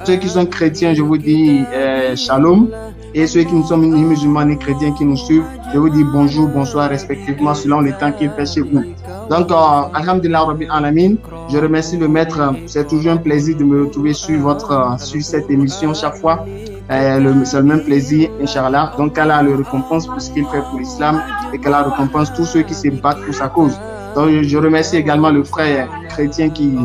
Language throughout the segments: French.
Ceux qui sont chrétiens, je vous dis shalom. Et ceux qui ne sont ni musulmans ni chrétiens qui nous suivent, je vous dis bonjour, bonsoir respectivement selon le temps qu'il fait chez vous. Donc, alhamdulillah rabbil alamin, je remercie le maître. C'est toujours un plaisir de me retrouver sur cette émission chaque fois. C'est le même plaisir, Inch'Allah. Donc, qu'Allah le récompense pour ce qu'il fait pour l'islam et qu'Allah récompense tous ceux qui se battent pour sa cause. Donc, je remercie également le frère chrétien qui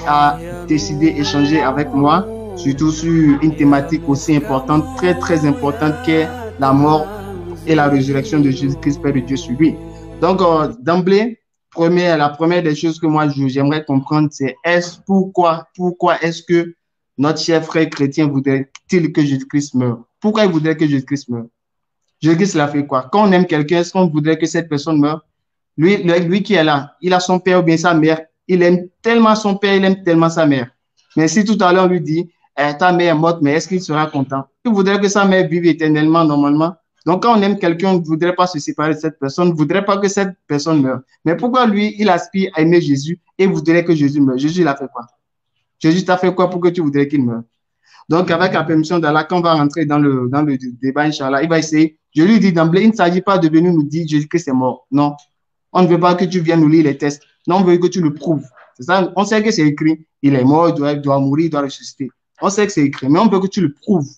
a décidé d'échanger avec moi, surtout sur une thématique aussi importante, très très importante, qu'est la mort et la résurrection de Jésus-Christ, Père de Dieu sur lui. Donc, d'emblée, la première des choses que moi j'aimerais comprendre, c'est pourquoi est-ce que notre cher frère chrétien voudrait-il que Jésus-Christ meure? Pourquoi il voudrait que Jésus-Christ meure? Jésus-Christ l'a fait quoi? Quand on aime quelqu'un, est-ce qu'on voudrait que cette personne meure? Lui qui est là, il a son père ou bien sa mère, il aime tellement son père, il aime tellement sa mère. Mais si tout à l'heure on lui dit, ta mère est morte, mais est-ce qu'il sera content? Il voudrait que sa mère vive éternellement, normalement. Donc, quand on aime quelqu'un, on ne voudrait pas se séparer de cette personne, on ne voudrait pas que cette personne meure. Mais pourquoi lui, il aspire à aimer Jésus et voudrait que Jésus meure? Jésus, il a fait quoi? Jésus t'a fait quoi pour que tu voudrais qu'il meure? Donc, avec la permission d'Allah, quand on va rentrer dans le débat, Inch'Allah, il va essayer. Je lui dis d'emblée, il ne s'agit pas de venir nous dire Jésus-Christ est mort. Non. On ne veut pas que tu viennes nous lire les tests. Non, on veut que tu le prouves. C'est ça. On sait que c'est écrit. Il est mort, il doit mourir, il doit ressusciter. On sait que c'est écrit, mais on veut que tu le prouves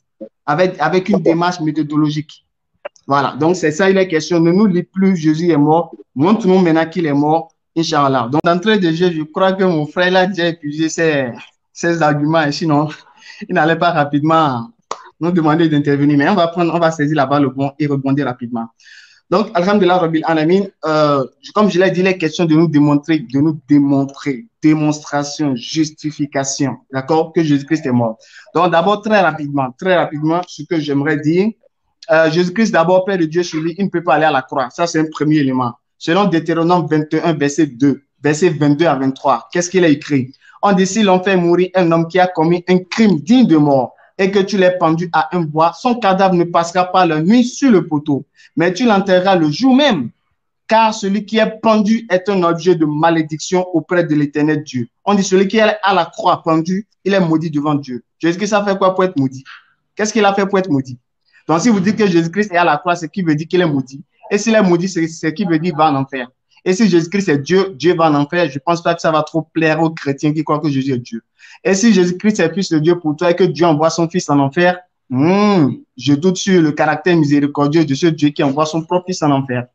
avec une démarche méthodologique. Voilà. Donc, c'est ça, il est question. Ne nous lis plus, Jésus est mort. Montre-nous maintenant qu'il est mort, Inch'Allah. Donc, d'entrée de jeu, je crois que mon frère a déjà épuisé ses arguments. Et sinon, il n'allait pas rapidement nous demander d'intervenir. Mais on va saisir la balle au bon et rebondir rapidement. Donc, alhamdulillah, rabbil alamin, comme je l'ai dit, il est question de nous démontrer, démonstration, justification, d'accord, que Jésus-Christ est mort. Donc, d'abord, très rapidement, ce que j'aimerais dire, Jésus-Christ, d'abord, Père de Dieu sur lui, il ne peut pas aller à la croix. Ça, c'est un premier élément. Selon Deutéronome 21, verset 2, verset 22 à 23, qu'est-ce qu'il a écrit? On dit, si l'on fait mourir un homme qui a commis un crime digne de mort, et que tu l'aies pendu à un bois, son cadavre ne passera pas la nuit sur le poteau, mais tu l'enterreras le jour même, car celui qui est pendu est un objet de malédiction auprès de l'Éternel Dieu. On dit, celui qui est à la croix pendu, il est maudit devant Dieu. Jésus-Christ a fait quoi pour être maudit? Qu'est-ce qu'il a fait pour être maudit? Donc, si vous dites que Jésus-Christ est à la croix, c'est qui veut dire qu'il est maudit. Et s'il est maudit, c'est qui veut dire qu'il va en enfer. Et si Jésus-Christ est Dieu, Dieu va en enfer. Je ne pense pas que ça va trop plaire aux chrétiens qui croient que Jésus est Dieu. Et si Jésus-Christ est fils de Dieu pour toi et que Dieu envoie son fils en enfer, je doute sur le caractère miséricordieux de ce Dieu qui envoie son propre fils en enfer.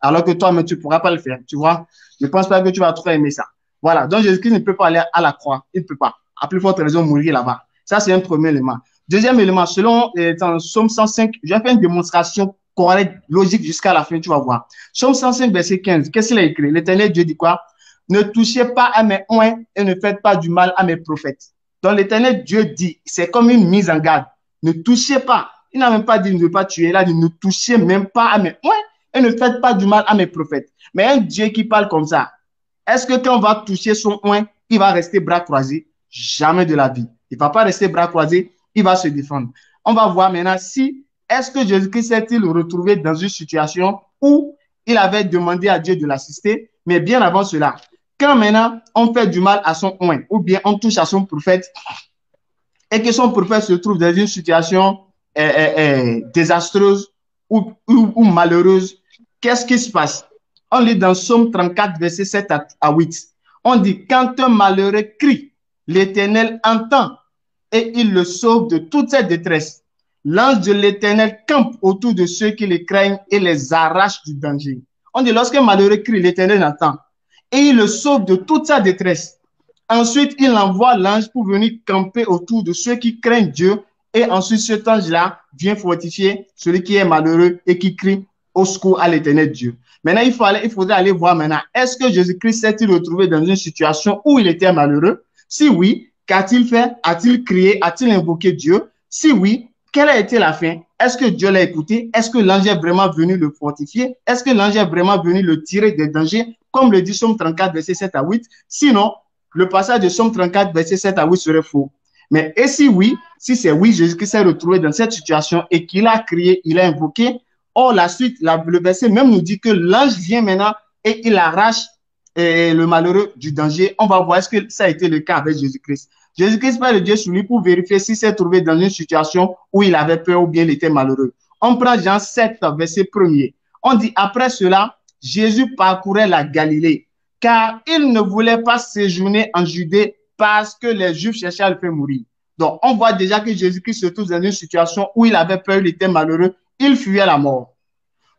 Alors que toi, mais tu ne pourras pas le faire, tu vois. Je ne pense pas que tu vas trop aimer ça. Voilà, donc Jésus-Christ ne peut pas aller à la croix. Il ne peut pas. À plus forte raison, mourir là-bas. Ça, c'est un premier élément. Deuxième élément, selon dans Psaume 105, j'ai fait une démonstration correcte, logique jusqu'à la fin, tu vas voir. Psaume 105, verset 15, qu'est-ce qu'il a écrit? L'Éternel Dieu dit quoi? Ne touchez pas à mes oins et ne faites pas du mal à mes prophètes. Donc l'Éternel Dieu dit, c'est comme une mise en garde. Ne touchez pas. Il n'a même pas dit ne pas tuer. Il a dit ne touchez même pas à mes oins et ne faites pas du mal à mes prophètes. Mais un Dieu qui parle comme ça, est-ce que quand on va toucher son oin, il va rester bras croisés? Jamais de la vie. Il ne va pas rester bras croisés, il va se défendre. On va voir maintenant si, est-ce que Jésus-Christ s'est-il retrouvé dans une situation où il avait demandé à Dieu de l'assister, mais bien avant cela, quand maintenant on fait du mal à son oint, ou bien on touche à son prophète, et que son prophète se trouve dans une situation désastreuse ou malheureuse, qu'est-ce qui se passe? On lit dans Psaume 34, verset 7 à 8. On dit, quand un malheureux crie, l'Éternel entend et il le sauve de toute cette détresse. L'ange de l'Éternel campe autour de ceux qui les craignent et les arrache du danger. On dit, lorsqu'un malheureux crie, l'Éternel entend et il le sauve de toute sa détresse. Ensuite, il envoie l'ange pour venir camper autour de ceux qui craignent Dieu. Et ensuite, cet ange-là vient fortifier celui qui est malheureux et qui crie au secours à l'Éternel Dieu. Maintenant, il faudrait aller voir maintenant, est-ce que Jésus-Christ s'est-il retrouvé dans une situation où il était malheureux? Si oui, qu'a-t-il fait? A-t-il crié? A-t-il invoqué Dieu? Si oui, quelle a été la fin? Est-ce que Dieu l'a écouté? Est-ce que l'ange est vraiment venu le fortifier? Est-ce que l'ange est vraiment venu le tirer des dangers? Comme le dit Psaume 34, verset 7 à 8. Sinon, le passage de Psaume 34, verset 7 à 8 serait faux. Mais et si oui, si c'est oui, Jésus-Christ s'est retrouvé dans cette situation et qu'il a crié, il a invoqué, or la suite, le verset même nous dit que l'ange vient maintenant et il arrache le malheureux du danger, on va voir est-ce que ça a été le cas avec Jésus-Christ. Jésus-Christ parle de Dieu sur lui pour vérifier s'il s'est trouvé dans une situation où il avait peur ou bien il était malheureux. On prend Jean 7, verset 1er. On dit, après cela, Jésus parcourait la Galilée, car il ne voulait pas séjourner en Judée parce que les Juifs cherchaient à le faire mourir. Donc, on voit déjà que Jésus-Christ se trouve dans une situation où il avait peur, il était malheureux, il fuyait la mort.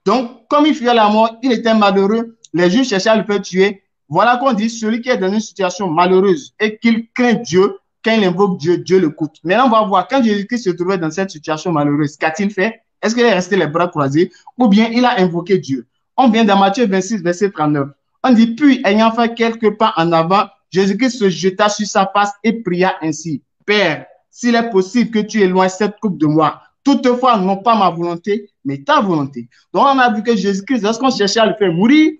Donc, comme il fuyait la mort, il était malheureux, les Juifs cherchaient à le faire tuer. Voilà qu'on dit, celui qui est dans une situation malheureuse et qu'il craint Dieu, quand il invoque Dieu, Dieu l'écoute. Maintenant, on va voir, quand Jésus-Christ se trouvait dans cette situation malheureuse, qu'a-t-il fait? Est-ce qu'il est resté les bras croisés ou bien il a invoqué Dieu? On vient dans Matthieu 26, verset 39. On dit, puis, ayant fait quelques pas en avant, Jésus-Christ se jeta sur sa face et pria ainsi. Père, s'il est possible que tu éloignes cette coupe de moi, toutefois, non pas ma volonté, mais ta volonté. Donc, on a vu que Jésus-Christ, lorsqu'on cherchait à le faire mourir,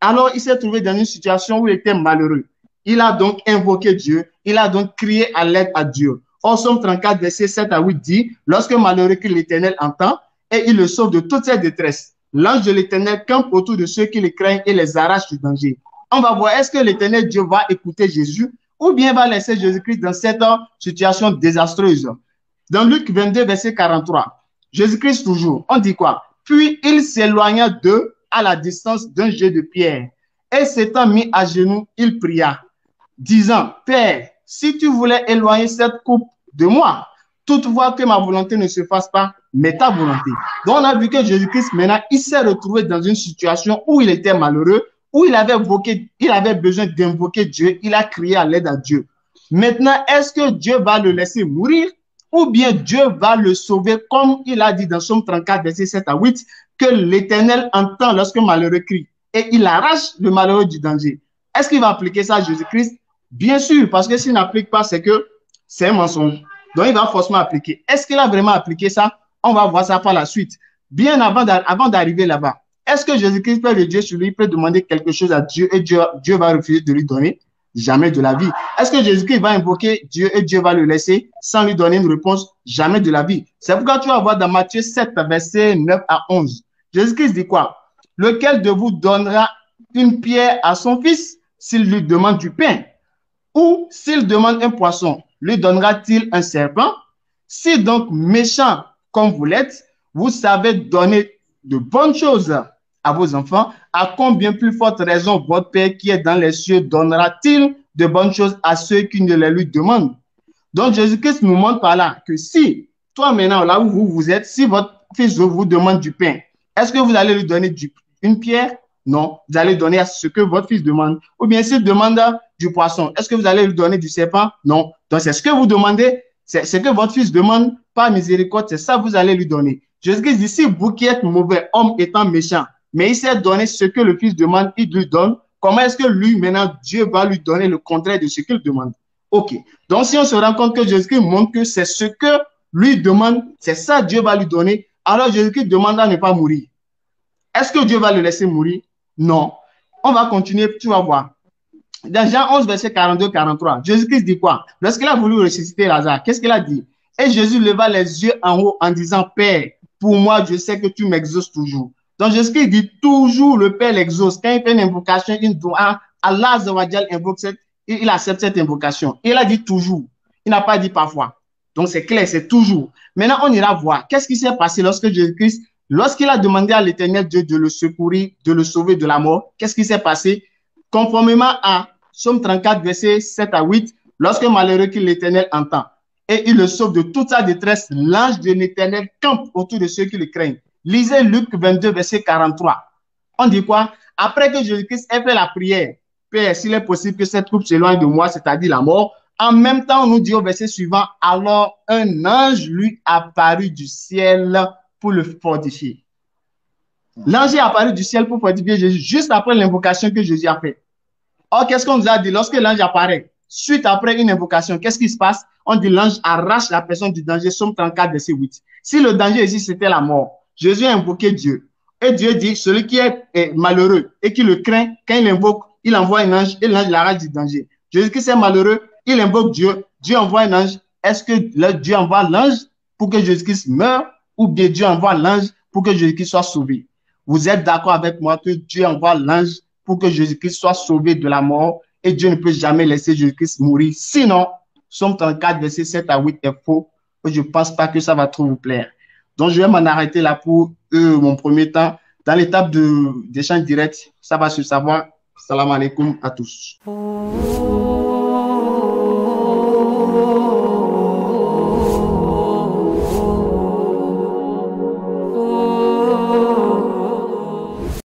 alors il s'est trouvé dans une situation où il était malheureux. Il a donc invoqué Dieu, il a donc crié à l'aide à Dieu. Or, Somme 34, verset 7 à 8 dit, lorsque malheureux que l'Éternel entend, et il le sauve de toute cette détresse. L'ange de l'Éternel campe autour de ceux qui le craignent et les arrache du danger. On va voir, est-ce que l'Éternel Dieu va écouter Jésus ou bien va laisser Jésus-Christ dans cette situation désastreuse? Dans Luc 22, verset 43, Jésus-Christ toujours, on dit quoi? Puis il s'éloigna d'eux à la distance d'un jet de pierre. Et s'étant mis à genoux, il pria, disant, Père, si tu voulais éloigner cette coupe de moi, toutefois que ma volonté ne se fasse pas, mais ta volonté. Donc on a vu que Jésus-Christ, maintenant, il s'est retrouvé dans une situation où il était malheureux, où il avait besoin d'invoquer Dieu, il a crié à l'aide à Dieu. Maintenant, est-ce que Dieu va le laisser mourir ou bien Dieu va le sauver comme il a dit dans Somme 34, verset 7 à 8, que l'Éternel entend lorsque malheureux crie et il arrache le malheureux du danger. Est-ce qu'il va appliquer ça à Jésus-Christ? Bien sûr, parce que s'il n'applique pas, c'est que c'est un mensonge. Donc, il va forcément appliquer. Est-ce qu'il a vraiment appliqué ça? On va voir ça par la suite. Bien avant d'arriver là-bas, est-ce que Jésus-Christ, Père de Dieu, sur lui, peut demander quelque chose à Dieu et Dieu va refuser de lui donner? Jamais de la vie. Est-ce que Jésus-Christ va invoquer Dieu et Dieu va le laisser sans lui donner une réponse? Jamais de la vie. C'est pourquoi tu vas voir dans Matthieu 7, verset 9 à 11. Jésus-Christ dit quoi? Lequel de vous donnera une pierre à son fils s'il lui demande du pain? Ou s'il demande un poisson, lui donnera-t-il un serpent? Si donc méchant comme vous l'êtes, vous savez donner de bonnes choses à vos enfants, à combien plus forte raison votre Père qui est dans les cieux donnera-t-il de bonnes choses à ceux qui ne les lui demandent? Donc Jésus-Christ nous montre par là que si, toi maintenant, là où vous êtes, si votre fils vous demande du pain, est-ce que vous allez lui donner une pierre? Non, vous allez donner à ce que votre fils demande. Ou bien s'il demande du poisson, est-ce que vous allez lui donner du serpent? Non. Donc c'est ce que vous demandez, c'est ce que votre fils demande, par miséricorde, c'est ça que vous allez lui donner. Jésus-Christ dit, si vous qui êtes mauvais, homme étant méchant, mais il sait donner ce que le fils demande, il lui donne, comment est-ce que lui, maintenant, Dieu va lui donner le contraire de ce qu'il demande? Ok. Donc si on se rend compte que Jésus-Christ montre que c'est ce que lui demande, c'est ça que Dieu va lui donner, alors Jésus-Christ demande à ne pas mourir. Est-ce que Dieu va le laisser mourir? Non. On va continuer, tu vas voir. Dans Jean 11, verset 42-43, Jésus-Christ dit quoi? Lorsqu'il a voulu ressusciter Lazare, qu'est-ce qu'il a dit? Et Jésus leva les yeux en haut en disant, Père, pour moi, je sais que tu m'exauces toujours. Donc Jésus-Christ dit toujours le Père l'exauce. Quand il fait une invocation, Allah il accepte cette invocation. Il a dit toujours. Il n'a pas dit parfois. Donc c'est clair, c'est toujours. Maintenant, on ira voir. Qu'est-ce qui s'est passé lorsque Jésus-Christ, lorsqu'il a demandé à l'Éternel Dieu de le secourir, de le sauver de la mort? Qu'est-ce qui s'est passé? Conformément à Somme 34, verset 7 à 8, lorsque malheureux que l'Éternel entend et il le sauve de toute sa détresse, l'ange de l'Éternel campe autour de ceux qui le craignent. Lisez Luc 22, verset 43. On dit quoi? Après que Jésus-Christ ait fait la prière, Père, s'il est possible que cette coupe s'éloigne de moi, c'est-à-dire la mort, en même temps, on nous dit au verset suivant, alors un ange lui apparut du ciel pour le fortifier. L'ange est apparu du ciel pour fortifier Jésus, juste après l'invocation que Jésus a faite. Or, qu'est-ce qu'on nous a dit? Lorsque l'ange apparaît, suite après une invocation, qu'est-ce qui se passe? On dit l'ange arrache la personne du danger, Somme 34, verset 8. Si le danger ici, c'était la mort, Jésus a invoqué Dieu. Et Dieu dit, celui qui est malheureux et qui le craint, quand il invoque, il envoie un ange et l'ange l'arrache du danger. Jésus-Christ est malheureux, il invoque Dieu, Dieu envoie un ange. Est-ce que Dieu envoie l'ange pour que Jésus-Christ meure ou bien Dieu envoie l'ange pour que Jésus-Christ soit sauvé? Vous êtes d'accord avec moi que Dieu envoie l'ange pour que Jésus-Christ soit sauvé de la mort et Dieu ne peut jamais laisser Jésus-Christ mourir. Sinon, Somme 34, versets 7 à 8 est faux. Je ne pense pas que ça va trop vous plaire. Donc, je vais m'en arrêter là pour mon premier temps. Dans l'étape d'échange direct, ça va se savoir. Salam alaikum à tous.